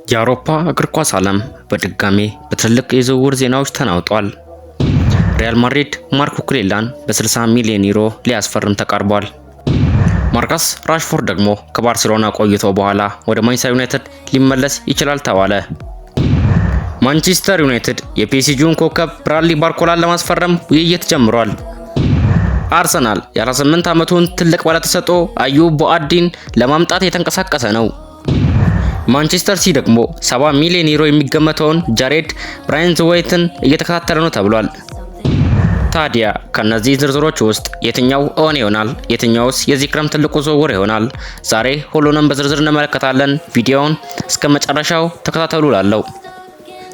የአውሮፓ እግር ኳስ ዓለም በድጋሜ በትልቅ የዝውውር ዜናዎች ተናውጧል። ሪያል ማድሪድ ማርክ ኩኩሬላን በ60 ሚሊዮን ዩሮ ሊያስፈርም ተቃርቧል። ማርከስ ራሽፎርድ ደግሞ ከባርሴሎና ቆይቶ በኋላ ወደ ማንቸስተር ዩናይትድ ሊመለስ ይችላል ተባለ። ማንቸስተር ዩናይትድ የፒኤስጂውን ኮከብ ብራድሊ ባርኮላን ለማስፈረም ውይይት ጀምሯል። አርሰናል የ18 ዓመቱን ትልቅ ባለተሰጥኦ አዩብ ቦአዲን ለማምጣት የተንቀሳቀሰ ነው። ማንቸስተር ሲቲ ደግሞ 70 ሚሊዮን ዩሮ የሚገመተውን ጃሬድ ብራያንትዌይትን እየተከታተለ ነው ተብሏል። ታዲያ ከነዚህ ዝርዝሮች ውስጥ የትኛው እውን ይሆናል? የትኛውስ የዚህ ክረምት ትልቁ ዝውውር ይሆናል? ዛሬ ሁሉንም በዝርዝር እንመለከታለን። ቪዲዮውን እስከ መጨረሻው ተከታተሉ ላለው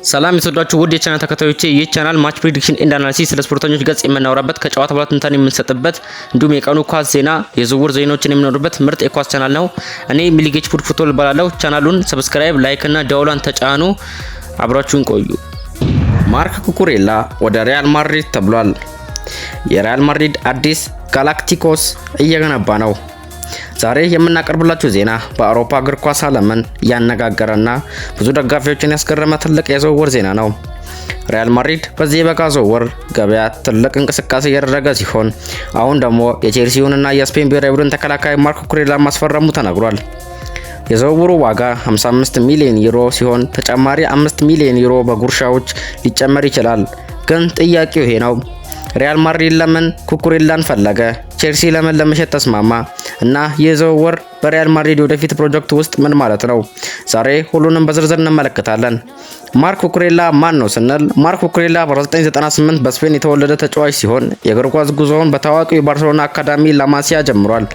ሰላም የተወዳችሁ ውድ የቻናል ተከታዮቼ፣ ይህ ቻናል ማች ፕሪዲክሽን ኤንድ አናሊሲስ ስለ ስፖርተኞች ገጽ የምናወራበት ከጨዋታ በኋላ ትንታኔ የምንሰጥበት እንዲሁም የቀኑ ኳስ ዜና የዝውውር ዜናዎችን የምንወርበት ምርጥ የኳስ ቻናል ነው። እኔ ሚሊጌች ፉትቦል ባላለው ቻናሉን ሰብስክራይብ፣ ላይክ እና ደወሏን ተጫኑ። አብራችሁን ቆዩ። ማርክ ኩኩሬላ ወደ ሪያል ማድሪድ ተብሏል። የሪያል ማድሪድ አዲስ ጋላክቲኮስ እየገነባ ነው። ዛሬ የምናቀርብላችሁ ዜና በአውሮፓ እግር ኳስ ዓለምን ያነጋገረና ብዙ ደጋፊዎችን ያስገረመ ትልቅ የዝውውር ዜና ነው። ሪያል ማድሪድ በዚህ የበጋ ዝውውር ገበያ ትልቅ እንቅስቃሴ እያደረገ ሲሆን አሁን ደግሞ የቼልሲውንና የስፔን ብሔራዊ ቡድን ተከላካይ ማርክ ኩኩሬላን ማስፈረሙ ተነግሯል። የዝውውሩ ዋጋ 55 ሚሊዮን ዩሮ ሲሆን ተጨማሪ 5 ሚሊዮን ዩሮ በጉርሻዎች ሊጨመር ይችላል። ግን ጥያቄው ይሄ ነው። ሪያል ማድሪድ ለምን ኩኩሬላን ፈለገ? ቼልሲ ለምን ለመሸጥ ተስማማ? እና ይህ ዝውውር በሪያል ማድሪድ ወደፊት ፕሮጀክት ውስጥ ምን ማለት ነው? ዛሬ ሁሉንም በዝርዝር እንመለከታለን። ማርክ ኩኩሬላ ማን ነው ስንል፣ ማርክ ኩኩሬላ በ1998 በስፔን የተወለደ ተጫዋች ሲሆን የእግር ኳስ ጉዞውን በታዋቂው የባርሴሎና አካዳሚ ላማሲያ ጀምሯል።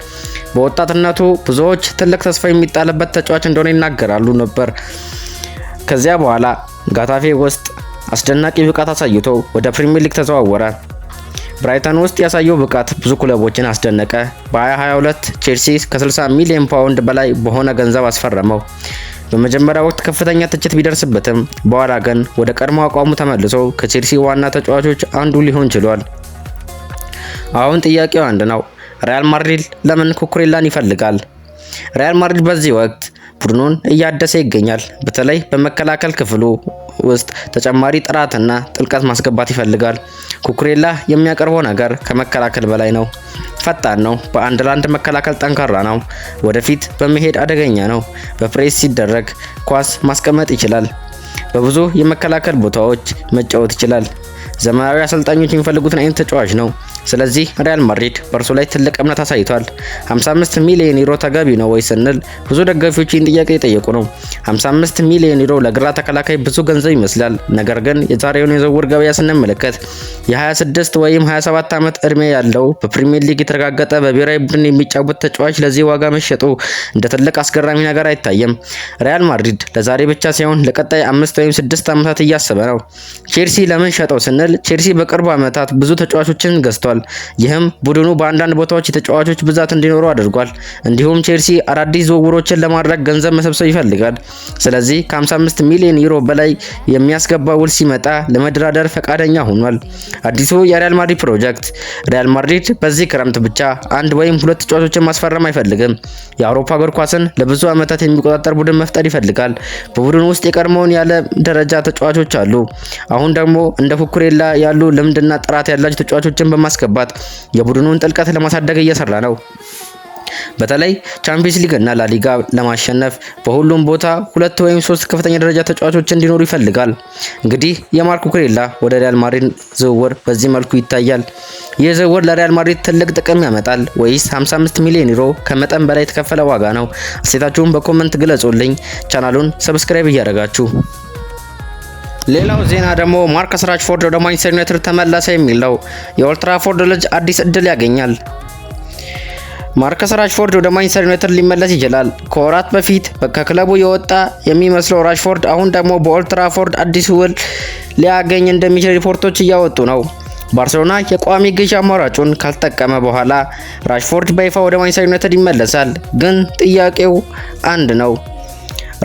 በወጣትነቱ ብዙዎች ትልቅ ተስፋ የሚጣልበት ተጫዋች እንደሆነ ይናገራሉ ነበር። ከዚያ በኋላ ጋታፌ ውስጥ አስደናቂ ብቃት አሳይቶ ወደ ፕሪሚየር ሊግ ተዘዋወረ። ብራይተን ውስጥ ያሳየው ብቃት ብዙ ክለቦችን አስደነቀ። በ2022 ቼልሲ ከ60 ሚሊዮን ፓውንድ በላይ በሆነ ገንዘብ አስፈረመው። በመጀመሪያ ወቅት ከፍተኛ ትችት ቢደርስበትም በኋላ ግን ወደ ቀድሞ አቋሙ ተመልሶ ከቼልሲ ዋና ተጫዋቾች አንዱ ሊሆን ችሏል። አሁን ጥያቄው አንድ ነው። ሪያል ማድሪድ ለምን ኩኩሬላን ይፈልጋል? ሪያል ማድሪድ በዚህ ወቅት ቡድኑን እያደሰ ይገኛል። በተለይ በመከላከል ክፍሉ ውስጥ ተጨማሪ ጥራትና ጥልቀት ማስገባት ይፈልጋል። ኩኩሬላ የሚያቀርበው ነገር ከመከላከል በላይ ነው። ፈጣን ነው። በአንድ ለአንድ መከላከል ጠንካራ ነው። ወደፊት በመሄድ አደገኛ ነው። በፕሬስ ሲደረግ ኳስ ማስቀመጥ ይችላል። በብዙ የመከላከል ቦታዎች መጫወት ይችላል። ዘመናዊ አሰልጣኞች የሚፈልጉትን አይነት ተጫዋች ነው። ስለዚህ ሪያል ማድሪድ በእርሱ ላይ ትልቅ እምነት አሳይቷል። 55 ሚሊዮን ዩሮ ተገቢ ነው ወይ ስንል ብዙ ደጋፊዎች ይህን ጥያቄ የጠየቁ ነው። 55 ሚሊዮን ዩሮ ለግራ ተከላካይ ብዙ ገንዘብ ይመስላል። ነገር ግን የዛሬውን የዝውውር ገበያ ስንመለከት የ26 ወይም 27 ዓመት እድሜ ያለው በፕሪሚየር ሊግ የተረጋገጠ በብሔራዊ ቡድን የሚጫወት ተጫዋች ለዚህ ዋጋ መሸጡ እንደ ትልቅ አስገራሚ ነገር አይታየም። ሪያል ማድሪድ ለዛሬ ብቻ ሳይሆን ለቀጣይ 5 ወይም 6 ዓመታት እያሰበ ነው። ቼልሲ ለምን ሸጠው ስንል ቼልሲ በቅርቡ ዓመታት ብዙ ተጫዋቾችን ገዝቷል። ይህም ቡድኑ በአንዳንድ ቦታዎች የተጫዋቾች ብዛት እንዲኖሩ አድርጓል። እንዲሁም ቼልሲ አዳዲስ ዝውውሮችን ለማድረግ ገንዘብ መሰብሰብ ይፈልጋል። ስለዚህ ከ55 ሚሊዮን ዩሮ በላይ የሚያስገባ ውል ሲመጣ ለመደራደር ፈቃደኛ ሆኗል። አዲሱ የሪያል ማድሪድ ፕሮጀክት ሪያል ማድሪድ በዚህ ክረምት ብቻ አንድ ወይም ሁለት ተጫዋቾችን ማስፈረም አይፈልግም። የአውሮፓ እግር ኳስን ለብዙ ዓመታት የሚቆጣጠር ቡድን መፍጠር ይፈልጋል። በቡድኑ ውስጥ የቀድሞውን ያለ ደረጃ ተጫዋቾች አሉ። አሁን ደግሞ እንደ ኩኩሬላ ያሉ ልምድና ጥራት ያላቸው ተጫዋቾችን በማስገባት የቡድኑን ጥልቀት ለማሳደግ እየሰራ ነው። በተለይ ቻምፒየንስ ሊግ እና ላሊጋ ለማሸነፍ በሁሉም ቦታ 2 ወይም 3 ከፍተኛ ደረጃ ተጫዋቾች እንዲኖሩ ይፈልጋል። እንግዲህ የማርክ ኩኩሬላ ወደ ሪያል ማድሪድ ዝውውር በዚህ መልኩ ይታያል። ይህ ዝውውር ለሪያል ማድሪድ ትልቅ ጥቅም ያመጣል ወይስ 55 ሚሊዮን ዩሮ ከመጠን በላይ የተከፈለ ዋጋ ነው? አስተያየታችሁን በኮሜንት ግለጹልኝ። ቻናሉን ሰብስክራይብ እያደረጋችሁ። ሌላው ዜና ደግሞ ማርከስ ራሽፎርድ ወደ ማንቸስተር ዩናይትድ ተመለሰ የሚል ነው። የኦልድ ትራፎርድ ልጅ አዲስ እድል ያገኛል። ማርከስ ራሽፎርድ ወደ ማንቸስተር ዩናይትድ ሊመለስ ይችላል። ከወራት በፊት ከክለቡ የወጣ የሚመስለው ራሽፎርድ አሁን ደግሞ በኦልድ ትራፎርድ አዲስ ውል ሊያገኝ እንደሚችል ሪፖርቶች እያወጡ ነው። ባርሴሎና የቋሚ ግዢ አማራጩን ካልተጠቀመ በኋላ ራሽፎርድ በይፋ ወደ ማንቸስተር ዩናይትድ ይመለሳል። ግን ጥያቄው አንድ ነው።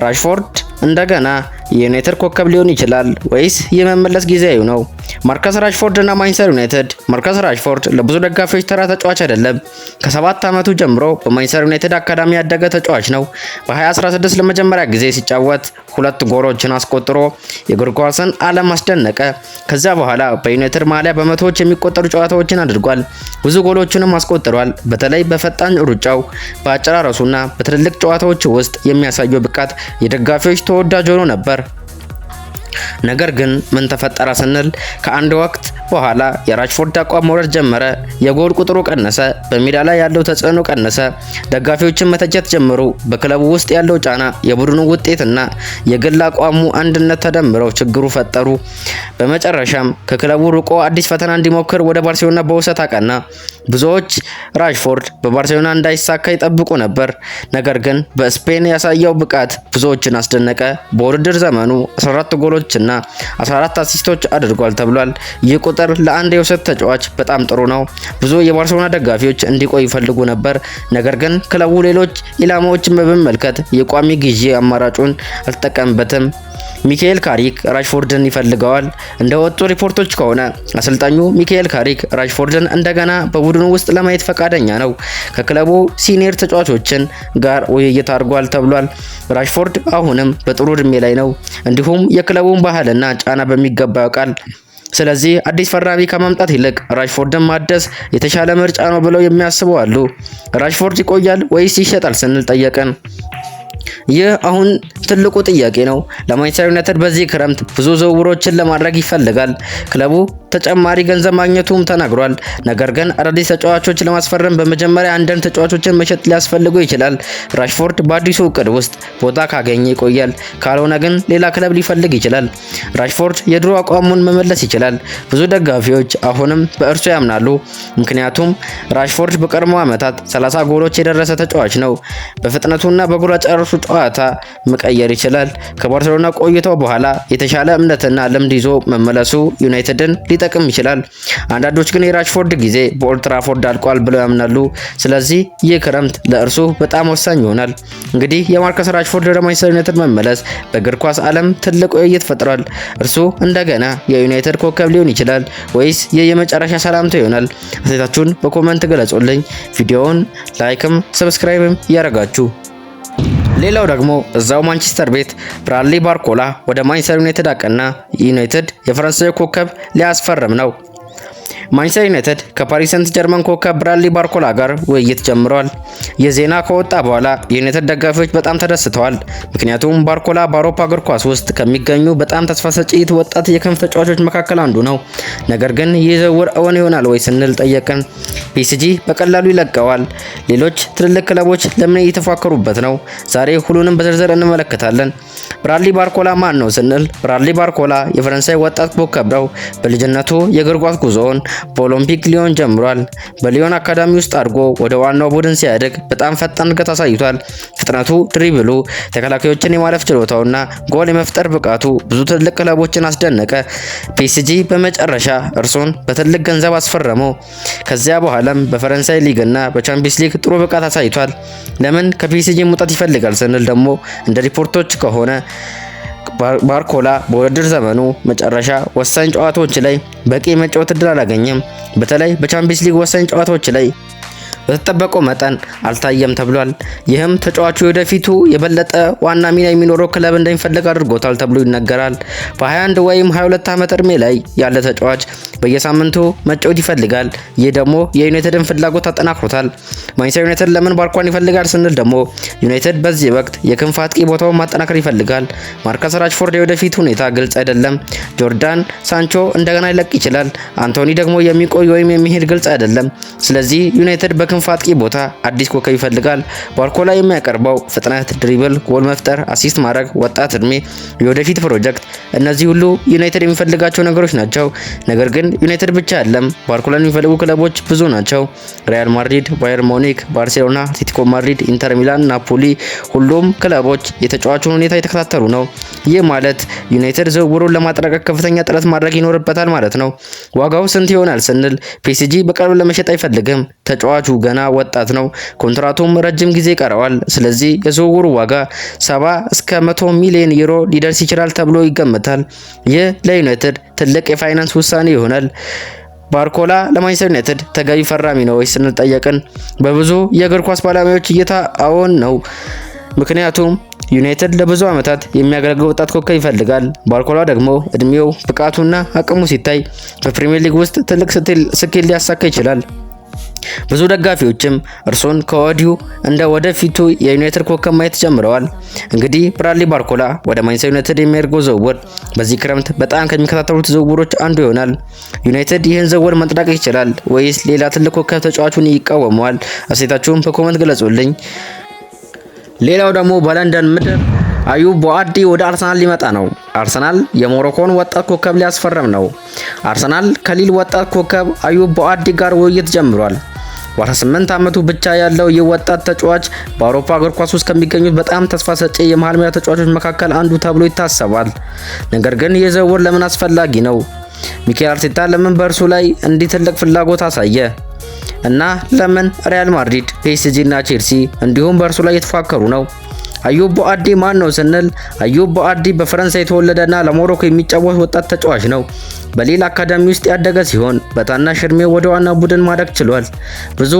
ራሽፎርድ እንደገና የዩናይትድ ኮከብ ሊሆን ይችላል ወይስ የመመለስ ጊዜው ነው? ማርከስ ራሽፎርድ እና ማንቸስተር ዩናይትድ። ማርከስ ራሽፎርድ ለብዙ ደጋፊዎች ተራ ተጫዋች አይደለም። ከ7 ዓመቱ ጀምሮ በማንቸስተር ዩናይትድ አካዳሚ ያደገ ተጫዋች ነው። በ2016 ለመጀመሪያ ጊዜ ሲጫወት 2 ጎሎችን አስቆጥሮ የእግር ኳስን ዓለም አስደነቀ። ከዛ በኋላ በዩናይትድ ማሊያ በመቶዎች የሚቆጠሩ ጨዋታዎችን አድርጓል። ብዙ ጎሎችንም አስቆጥሯል። በተለይ በፈጣን ሩጫው፣ በአጨራረሱና በትልልቅ ጨዋታዎች ውስጥ የሚያሳየው ብቃት የደጋፊዎች ተወዳጅ ሆኖ ነበር። ነገር ግን ምን ተፈጠረ ስንል ከአንድ ወቅት በኋላ የራሽፎርድ አቋም መውረድ ጀመረ። የጎል ቁጥሩ ቀነሰ፣ በሜዳ ላይ ያለው ተጽዕኖ ቀነሰ፣ ደጋፊዎችን መተቸት ጀመሩ። በክለቡ ውስጥ ያለው ጫና፣ የቡድኑ ውጤትና የግል አቋሙ አንድነት ተደምረው ችግሩ ፈጠሩ። በመጨረሻም ከክለቡ ርቆ አዲስ ፈተና እንዲሞክር ወደ ባርሴሎና በውሰት አቀና። ብዙዎች ራሽፎርድ በባርሴሎና እንዳይሳካ ይጠብቁ ነበር። ነገር ግን በስፔን ያሳየው ብቃት ብዙዎችን አስደነቀ። በውድድር ዘመኑ 14 ጎሎችና 14 አሲስቶች አድርጓል ተብሏል። ይህ ቁጥር ለአንድ የውሰት ተጫዋች በጣም ጥሩ ነው። ብዙ የባርሴሎና ደጋፊዎች እንዲቆይ ይፈልጉ ነበር። ነገር ግን ክለቡ ሌሎች ኢላማዎችን በመመልከት የቋሚ ግዢ አማራጩን አልተጠቀምበትም። ሚካኤል ካሪክ ራሽፎርድን ይፈልገዋል። እንደ ወጡ ሪፖርቶች ከሆነ አሰልጣኙ ሚካኤል ካሪክ ራሽፎርድን እንደገና በቡድኑ ውስጥ ለማየት ፈቃደኛ ነው። ከክለቡ ሲኒየር ተጫዋቾችን ጋር ውይይት አድርጓል ተብሏል። ራሽፎርድ አሁንም በጥሩ እድሜ ላይ ነው። እንዲሁም የክለቡን ባህልና ጫና በሚገባ ያውቃል። ስለዚህ አዲስ ፈራሚ ከማምጣት ይልቅ ራሽፎርድን ማደስ የተሻለ ምርጫ ነው ብለው የሚያስቡ አሉ። ራሽፎርድ ይቆያል ወይስ ይሸጣል ስንል ጠየቀን። ይህ አሁን ትልቁ ጥያቄ ነው። ለማንቸስተር ዩናይትድ በዚህ ክረምት ብዙ ዝውውሮችን ለማድረግ ይፈልጋል። ክለቡ ተጨማሪ ገንዘብ ማግኘቱም ተናግሯል። ነገር ግን አዳዲስ ተጫዋቾች ለማስፈረም በመጀመሪያ አንዳንድ ተጫዋቾችን መሸጥ ሊያስፈልገው ይችላል። ራሽፎርድ በአዲሱ እቅድ ውስጥ ቦታ ካገኘ ይቆያል፣ ካልሆነ ግን ሌላ ክለብ ሊፈልግ ይችላል። ራሽፎርድ የድሮ አቋሙን መመለስ ይችላል። ብዙ ደጋፊዎች አሁንም በእርሱ ያምናሉ፣ ምክንያቱም ራሽፎርድ በቀድሞ ዓመታት 30 ጎሎች የደረሰ ተጫዋች ነው። በፍጥነቱና በጎል አጨራረሱ ጨዋታ መቀየር ይችላል። ከባርሴሎና ቆይታው በኋላ የተሻለ እምነትና ልምድ ይዞ መመለሱ ዩናይትድን ሊጠቅም ይችላል። አንዳንዶች ግን የራሽፎርድ ጊዜ በኦልድ ትራፎርድ አልቋል ብለው ያምናሉ። ስለዚህ ይህ ክረምት ለእርሱ በጣም ወሳኝ ይሆናል። እንግዲህ የማርከስ ራሽፎርድ ወደ ማንቸስተር ዩናይትድ መመለስ በእግር ኳስ ዓለም ትልቅ ውይይት ፈጥሯል። እርሱ እንደገና የዩናይትድ ኮከብ ሊሆን ይችላል ወይስ ይህ የመጨረሻ ሰላምታ ይሆናል? አስተያየታችሁን በኮሜንት ገለጹልኝ። ቪዲዮውን ላይክም ሰብስክራይብም እያደረጋችሁ ሌላው ደግሞ እዛው ማንቸስተር ቤት ብራድሊ ባርኮላ ወደ ማንቸስተር ዩናይትድ አቀና። ዩናይትድ የፈረንሳይ ኮከብ ሊያስፈርም ነው። ማንቸስተር ዩናይትድ ከፓሪስ ሴንት ጀርመን ኮከብ ብራድሊ ባርኮላ ጋር ውይይት ጀምሯል። የዜና ከወጣ በኋላ የዩናይትድ ደጋፊዎች በጣም ተደስተዋል። ምክንያቱም ባርኮላ በአውሮፓ እግር ኳስ ውስጥ ከሚገኙ በጣም ተስፋ ሰጪ ወጣት የክንፍ ተጫዋቾች መካከል አንዱ ነው። ነገር ግን ይህ ዝውውር እውን ይሆናል ወይ ስንል ጠየቅን። ፒኤስጂ በቀላሉ ይለቀዋል። ሌሎች ትልልቅ ክለቦች ለምን እየተፎካከሩበት ነው? ዛሬ ሁሉንም በዝርዝር እንመለከታለን። ብራድሊ ባርኮላ ማን ነው ስንል ብራድሊ ባርኮላ የፈረንሳይ ወጣት ኮከብ ነው። በልጅነቱ የእግር ኳስ ጉዞውን በኦሎምፒክ ሊዮን ጀምሯል። በሊዮን አካዳሚ ውስጥ አድጎ ወደ ዋናው ቡድን ሲያድግ በጣም ፈጣን እድገት አሳይቷል። ፍጥነቱ፣ ድሪብሉ፣ ተከላካዮችን የማለፍ ችሎታውና ጎል የመፍጠር ብቃቱ ብዙ ትልቅ ክለቦችን አስደነቀ። ፒኤስጂ በመጨረሻ እርሱን በትልቅ ገንዘብ አስፈረመው። ከዚያ በኋላም በፈረንሳይ ሊግና በቻምፒየንስ ሊግ ጥሩ ብቃት አሳይቷል። ለምን ከፒኤስጂ መውጣት ይፈልጋል ስንል ደግሞ እንደ ሪፖርቶች ከሆነ ባርኮላ በውድድር ዘመኑ መጨረሻ ወሳኝ ጨዋታዎች ላይ በቂ መጫወት እድል አላገኘም። በተለይ በቻምፒየንስ ሊግ ወሳኝ ጨዋታዎች ላይ በተጠበቀው መጠን አልታየም ተብሏል። ይህም ተጫዋቹ ወደፊቱ የበለጠ ዋና ሚና የሚኖረው ክለብ እንደሚፈልግ አድርጎታል ተብሎ ይነገራል። በ21 ወይም 22 ዓመት እድሜ ላይ ያለ ተጫዋች በየሳምንቱ መጫወት ይፈልጋል። ይህ ደግሞ የዩናይትድን ፍላጎት አጠናክሮታል። ማንቸስተር ዩናይትድ ለምን ባርኮላን ይፈልጋል ስንል ደግሞ ዩናይትድ በዚህ ወቅት የክንፍ አጥቂ ቦታውን ማጠናከር ይፈልጋል። ማርከስ ራሽፎርድ የወደፊት ሁኔታ ግልጽ አይደለም። ጆርዳን ሳንቾ እንደገና ሊለቅ ይችላል። አንቶኒ ደግሞ የሚቆይ ወይም የሚሄድ ግልጽ አይደለም። ስለዚህ ዩናይትድ ክንፍ አጥቂ ቦታ አዲስ ኮከብ ይፈልጋል። ባርኮላ የሚያቀርበው ፍጥነት፣ ድሪብል፣ ጎል መፍጠር፣ አሲስት ማድረግ፣ ወጣት እድሜ፣ የወደፊት ፕሮጀክት፣ እነዚህ ሁሉ ዩናይትድ የሚፈልጋቸው ነገሮች ናቸው። ነገር ግን ዩናይትድ ብቻ አይደለም፣ ባርኮላን የሚፈልጉ ክለቦች ብዙ ናቸው። ሪያል ማድሪድ፣ ባየር ሙኒክ፣ ባርሴሎና፣ አትሌቲኮ ማድሪድ፣ ኢንተር ሚላን፣ ናፖሊ፣ ሁሉም ክለቦች የተጫዋቹን ሁኔታ የተከታተሉ ነው። ይህ ማለት ዩናይትድ ዝውውሩን ለማጠናቀቅ ከፍተኛ ጥረት ማድረግ ይኖርበታል ማለት ነው። ዋጋው ስንት ይሆናል ስንል ፒኤስጂ በቅርብ ለመሸጥ አይፈልግም። ተጫዋቹ ገና ወጣት ነው። ኮንትራቱም ረጅም ጊዜ ቀረዋል። ስለዚህ የዝውውሩ ዋጋ 70 እስከ 100 ሚሊዮን ዩሮ ሊደርስ ይችላል ተብሎ ይገመታል። ይህ ለዩናይትድ ትልቅ የፋይናንስ ውሳኔ ይሆናል። ባርኮላ ለማንቸስተር ዩናይትድ ተገቢ ፈራሚ ነው ወይስ ስንል ጠየቅን። በብዙ የእግር ኳስ ባለሙያዎች እይታ አዎን ነው። ምክንያቱም ዩናይትድ ለብዙ ዓመታት የሚያገለግል ወጣት ኮከብ ይፈልጋል። ባርኮላ ደግሞ እድሜው፣ ብቃቱና አቅሙ ሲታይ በፕሪሚየር ሊግ ውስጥ ትልቅ ስኬት ሊያሳካ ይችላል። ብዙ ደጋፊዎችም እርሱን ከወዲሁ እንደ ወደፊቱ የዩናይትድ ኮከብ ማየት ጀምረዋል። እንግዲህ ብራድሊ ባርኮላ ወደ ማንቸስተር ዩናይትድ የሚያደርገው ዝውውር በዚህ ክረምት በጣም ከሚከታተሉት ዝውውሮች አንዱ ይሆናል። ዩናይትድ ይህን ዝውውር መጥናቅ ይችላል ወይስ ሌላ ትልቅ ኮከብ ተጫዋቹን ይቃወመዋል? አስተያየታችሁን በኮመንት ግለጹልኝ። ሌላው ደግሞ በለንደን ምድር አዩብ ቦአዲ ወደ አርሰናል ሊመጣ ነው። አርሰናል የሞሮኮን ወጣት ኮከብ ሊያስፈርም ነው። አርሰናል ከሊል ወጣት ኮከብ አዩብ ቦአዲ ጋር ውይይት ጀምሯል። በ18 ዓመቱ ብቻ ያለው ይህ ወጣት ተጫዋች በአውሮፓ እግር ኳስ ውስጥ ከሚገኙት በጣም ተስፋ ሰጪ የመሃል ሜዳ ተጫዋቾች መካከል አንዱ ተብሎ ይታሰባል። ነገር ግን ይህ ዝውውር ለምን አስፈላጊ ነው? ሚኬል አርቴታ ለምን በእርሱ ላይ እንዲህ ትልቅ ፍላጎት አሳየ? እና ለምን ሪያል ማድሪድ፣ ፒኤስጂ እና ቼልሲ እንዲሁም በእርሱ ላይ የተፎካከሩ ነው? አዩብ ቦአዲ ማን ነው ስንል አዩብ ቦአዲ በፈረንሳይ የተወለደና ለሞሮኮ የሚጫወት ወጣት ተጫዋች ነው። በሊል አካዳሚ ውስጥ ያደገ ሲሆን በታናሽ እድሜው ወደ ዋና ቡድን ማደግ ችሏል። ብዙ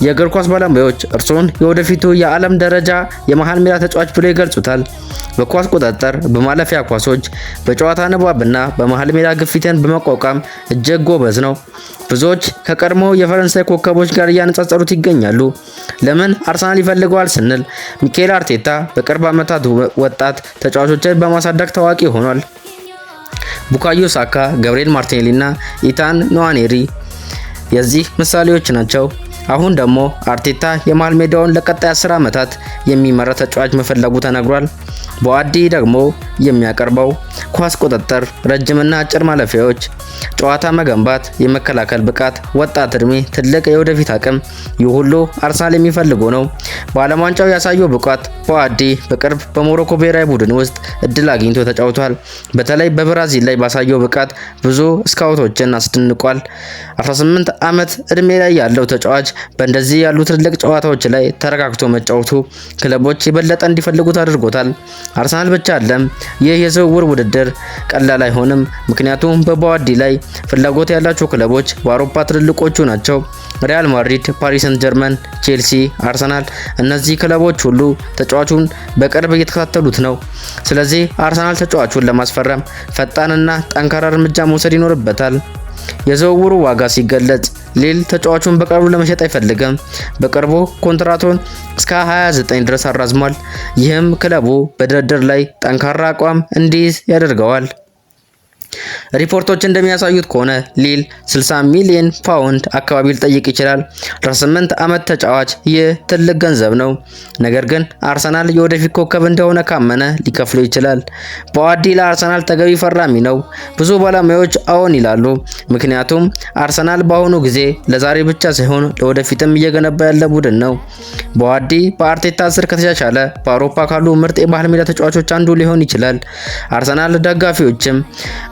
የእግር ኳስ ባለሙያዎች እርሱን የወደፊቱ የዓለም ደረጃ የመሃል ሜዳ ተጫዋች ብለው ይገልጹታል። በኳስ ቁጥጥር፣ በማለፊያ ኳሶች፣ በጨዋታ ንባብና በመሃል ሜዳ ግፊትን በመቋቋም እጅግ ጎበዝ ነው። ብዙዎች ከቀድሞ የፈረንሳይ ኮከቦች ጋር እያነጻጸሩት ይገኛሉ። ለምን አርሰናል ይፈልገዋል ስንል ሚኬል አርቴታ በቅርብ ዓመታት ወጣት ተጫዋቾችን በማሳደግ ታዋቂ ሆኗል። ቡካዮ ሳካ፣ ገብርኤል ማርቲኔሊ እና ኢታን ንዋኔሪ የዚህ ምሳሌዎች ናቸው። አሁን ደግሞ አርቴታ የመሃል ሜዳውን ለቀጣይ 10 ዓመታት የሚመራ ተጫዋች መፈለጉ ተነግሯል። ቦአዲ ደግሞ የሚያቀርበው ኳስ ቁጥጥር፣ ረጅምና አጭር ማለፊያዎች፣ ጨዋታ መገንባት፣ የመከላከል ብቃት፣ ወጣት እድሜ፣ ትልቅ የወደፊት አቅም፣ ይህ ሁሉ አርሰናል የሚፈልገው ነው። በዓለም ዋንጫው ያሳየው ብቃት ቦአዲ በቅርብ በሞሮኮ ብሔራዊ ቡድን ውስጥ እድል አግኝቶ ተጫውቷል። በተለይ በብራዚል ላይ ባሳየው ብቃት ብዙ ስካውቶችን አስደንቋል። 18 ዓመት እድሜ ላይ ያለው ተጫዋች በእንደዚህ ያሉ ትልቅ ጨዋታዎች ላይ ተረጋግቶ መጫወቱ ክለቦች የበለጠ እንዲፈልጉት አድርጎታል። አርሰናል ብቻ አይደለም፣ ይህ የዝውውር ውድድር ቀላል አይሆንም። ምክንያቱም በቦአዲ ላይ ፍላጎት ያላቸው ክለቦች በአውሮፓ ትልልቆቹ ናቸው። ሪያል ማድሪድ፣ ፓሪስ ሰንት ጀርመን፣ ቼልሲ፣ አርሰናል። እነዚህ ክለቦች ሁሉ ተጫዋቹን በቅርብ እየተከታተሉት ነው። ስለዚህ አርሰናል ተጫዋቹን ለማስፈረም ፈጣንና ጠንካራ እርምጃ መውሰድ ይኖርበታል። የዝውውሩ ዋጋ ሲገለጽ ሊል ተጫዋቹን በቅርቡ ለመሸጥ አይፈልግም። በቅርቡ ኮንትራቱን እስከ 29 ድረስ አራዝሟል። ይህም ክለቡ በድርድር ላይ ጠንካራ አቋም እንዲይዝ ያደርገዋል። ሪፖርቶች እንደሚያሳዩት ከሆነ ሊል 60 ሚሊዮን ፓውንድ አካባቢ ሊጠይቅ ይችላል። 18 ዓመት ተጫዋች ይህ ትልቅ ገንዘብ ነው። ነገር ግን አርሰናል የወደፊት ኮከብ እንደሆነ ካመነ ሊከፍለው ይችላል። ቦአዲ ለአርሰናል ተገቢ ፈራሚ ነው። ብዙ ባለሙያዎች አዎን ይላሉ። ምክንያቱም አርሰናል በአሁኑ ጊዜ ለዛሬ ብቻ ሳይሆን ለወደፊትም እየገነባ ያለ ቡድን ነው። ቦአዲ በአርቴታ ስር ከተሻሻለ በአውሮፓ ካሉ ምርጥ የመሃል ሜዳ ተጫዋቾች አንዱ ሊሆን ይችላል። አርሰናል ደጋፊዎችም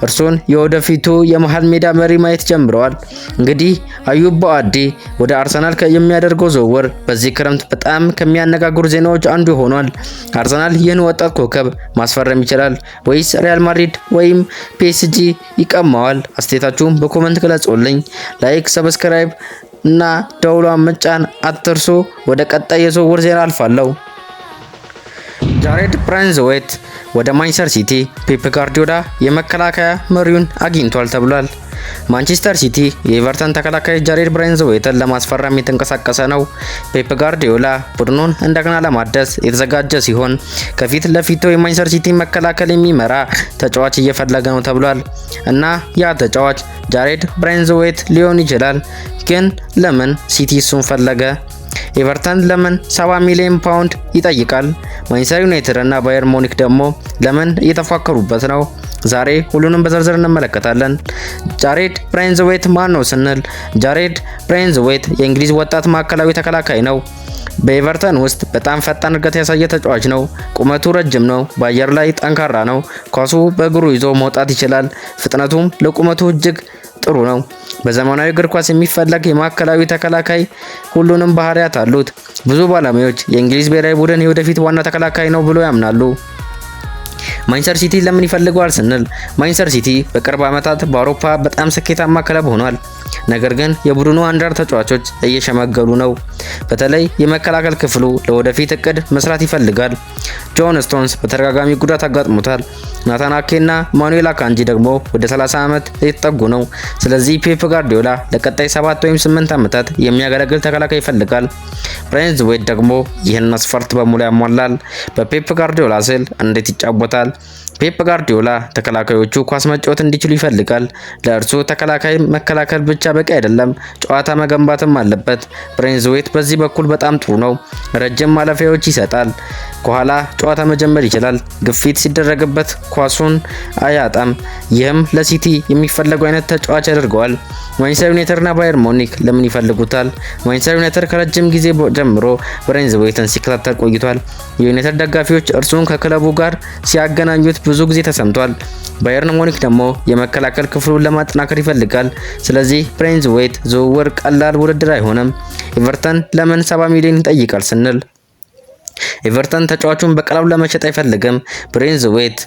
እርሱን የወደፊቱ የመሃል ሜዳ መሪ ማየት ጀምረዋል። እንግዲህ አዩብ ቦአዲ ወደ አርሰናል የሚያደርገው ዝውውር በዚህ ክረምት በጣም ከሚያነጋግሩ ዜናዎች አንዱ ሆኗል። አርሰናል ይህን ወጣት ኮከብ ማስፈረም ይችላል ወይስ ሪያል ማድሪድ ወይም ፒኤስጂ ይቀማዋል? አስተያየታችሁን በኮመንት ግለጹልኝ። ላይክ፣ ሰብስክራይብ እና ደውሏን መጫን አትርሱ። ወደ ቀጣይ የዝውውር ዜና አልፋለሁ። ጃሬድ ብራንዝዌይት ወደ ማንቸስተር ሲቲ ፔፕ ጋርዲዮላ የመከላከያ መሪውን አግኝቷል ተብሏል። ማንቸስተር ሲቲ የኤቨርተን ተከላካይ ጃሬድ ብራንዝዌይትን ለማስፈረም የተንቀሳቀሰ ነው። ፔፕ ጋርዲዮላ ቡድኑን እንደገና ለማደስ የተዘጋጀ ሲሆን ከፊት ለፊቱ የማንቸስተር ሲቲ መከላከል የሚመራ ተጫዋች እየፈለገ ነው ተብሏል እና ያ ተጫዋች ጃሬድ ብራንዝዌይት ሊሆን ይችላል። ግን ለምን ሲቲ እሱን ፈለገ? ኤቨርተን ለምን 70 ሚሊዮን ፓውንድ ይጠይቃል? ማንቸስተር ዩናይትድ እና ባየር ሙኒክ ደግሞ ለምን እየተፋከሩበት ነው? ዛሬ ሁሉንም በዝርዝር እንመለከታለን። ጃሬድ ብራንዝዌይት ማን ነው ስንል ጃሬድ ብራንዝዌይት የእንግሊዝ ወጣት ማዕከላዊ ተከላካይ ነው። በኤቨርተን ውስጥ በጣም ፈጣን እድገት ያሳየ ተጫዋች ነው። ቁመቱ ረጅም ነው። በአየር ላይ ጠንካራ ነው። ኳሱ በእግሩ ይዞ መውጣት ይችላል። ፍጥነቱም ለቁመቱ እጅግ ጥሩ ነው። በዘመናዊ እግር ኳስ የሚፈለግ የማዕከላዊ ተከላካይ ሁሉንም ባህሪያት አሉት። ብዙ ባለሙያዎች የእንግሊዝ ብሔራዊ ቡድን የወደፊት ዋና ተከላካይ ነው ብሎ ያምናሉ። ማንቸስተር ሲቲ ለምን ይፈልገዋል ስንል ማንቸስተር ሲቲ በቅርብ ዓመታት በአውሮፓ በጣም ስኬታማ ክለብ ሆኗል። ነገር ግን የቡድኑ አንዳንድ ተጫዋቾች እየሸመገሉ ነው። በተለይ የመከላከል ክፍሉ ለወደፊት እቅድ መስራት ይፈልጋል። ጆን ስቶንስ በተደጋጋሚ ጉዳት አጋጥሞታል። ናታን አኬና ማኑኤል አካንጂ ደግሞ ወደ 30 ዓመት እየተጠጉ ነው። ስለዚህ ፔፕ ጋርዲዮላ ለቀጣይ 7 ወይም 8 ዓመታት የሚያገለግል ተከላካይ ይፈልጋል። ብሬንትዌይት ደግሞ ይህን መስፈርት በሙሉ ያሟላል። በፔፕ ጋርዲዮላ ስል እንዴት ይጫወታል? ፔፕ ጋርዲዮላ ተከላካዮቹ ኳስ መጫወት እንዲችሉ ይፈልጋል። ለእርሱ ተከላካይ መከላከል ብቻ በቂ አይደለም፣ ጨዋታ መገንባትም አለበት። ብሬንትዌይት በዚህ በኩል በጣም ጥሩ ነው። ረጅም ማለፊያዎች ይሰጣል። ከኋላ ጨዋታ መጀመር ይችላል። ግፊት ሲደረግበት ኳሱን አያጣም። ይህም ለሲቲ የሚፈለገው አይነት ተጫዋች ያደርገዋል። ማንቸስተር ዩናይትድና ባየር ሙኒክ ለምን ይፈልጉታል? ማንቸስተር ዩናይትድ ከረጅም ጊዜ ጀምሮ ብሬንትዌይትን ሲከታተል ቆይቷል። የዩናይትድ ደጋፊዎች እርሱን ከክለቡ ጋር ሲያገናኙት ብዙ ጊዜ ተሰምቷል። ባየርን ሙኒክ ደግሞ የመከላከል ክፍሉን ለማጠናከር ይፈልጋል። ስለዚህ ብሬንትዌይት ዝውውር ቀላል ውድድር አይሆንም። ኤቨርተን ለምን 70 ሚሊዮን ይጠይቃል ስንል ኤቨርተን ተጫዋቹን በቀላሉ ለመሸጥ አይፈልግም። ብሬንትዌይት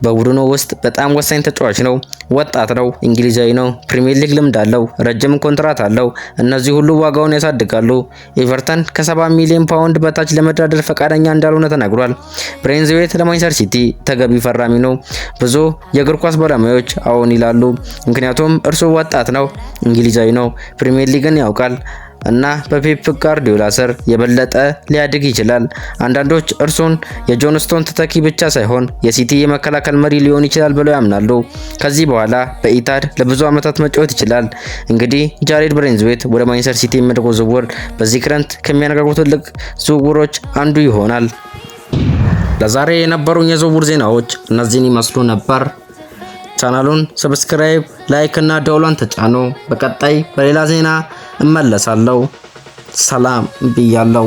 በቡድኑ ውስጥ በጣም ወሳኝ ተጫዋች ነው። ወጣት ነው፣ እንግሊዛዊ ነው፣ ፕሪሚየር ሊግ ልምድ አለው፣ ረጅም ኮንትራት አለው። እነዚህ ሁሉ ዋጋውን ያሳድጋሉ። ኤቨርተን ከ70 ሚሊዮን ፓውንድ በታች ለመደራደር ፈቃደኛ እንዳልሆነ ተናግሯል። ብሬንትዌይት ለማንቸስተር ሲቲ ተገቢ ፈራሚ ነው። ብዙ የእግር ኳስ ባለሙያዎች አዎን ይላሉ። ምክንያቱም እርሱ ወጣት ነው፣ እንግሊዛዊ ነው፣ ፕሪሚየር ሊግን ያውቃል እና በፔፕ ጋርዲዮላ ስር የበለጠ ሊያድግ ይችላል። አንዳንዶች እርሱን የጆን ስቶን ተተኪ ብቻ ሳይሆን የሲቲ የመከላከል መሪ ሊሆን ይችላል ብለው ያምናሉ። ከዚህ በኋላ በኢታድ ለብዙ ዓመታት መጫወት ይችላል። እንግዲህ ጃሬድ ብሬንትዌይት ወደ ማንቸስተር ሲቲ የሚያደርገው ዝውውር በዚህ ክረምት ከሚያነጋግሩ ትልቅ ዝውውሮች አንዱ ይሆናል። ለዛሬ የነበሩኝ የዝውውር ዜናዎች እነዚህን ይመስሉ ነበር። ቻናሉን ሰብስክራይብ፣ ላይክ እና ደውሏን ተጫኑ። በቀጣይ በሌላ ዜና እመለሳለሁ። ሰላም ብያለሁ።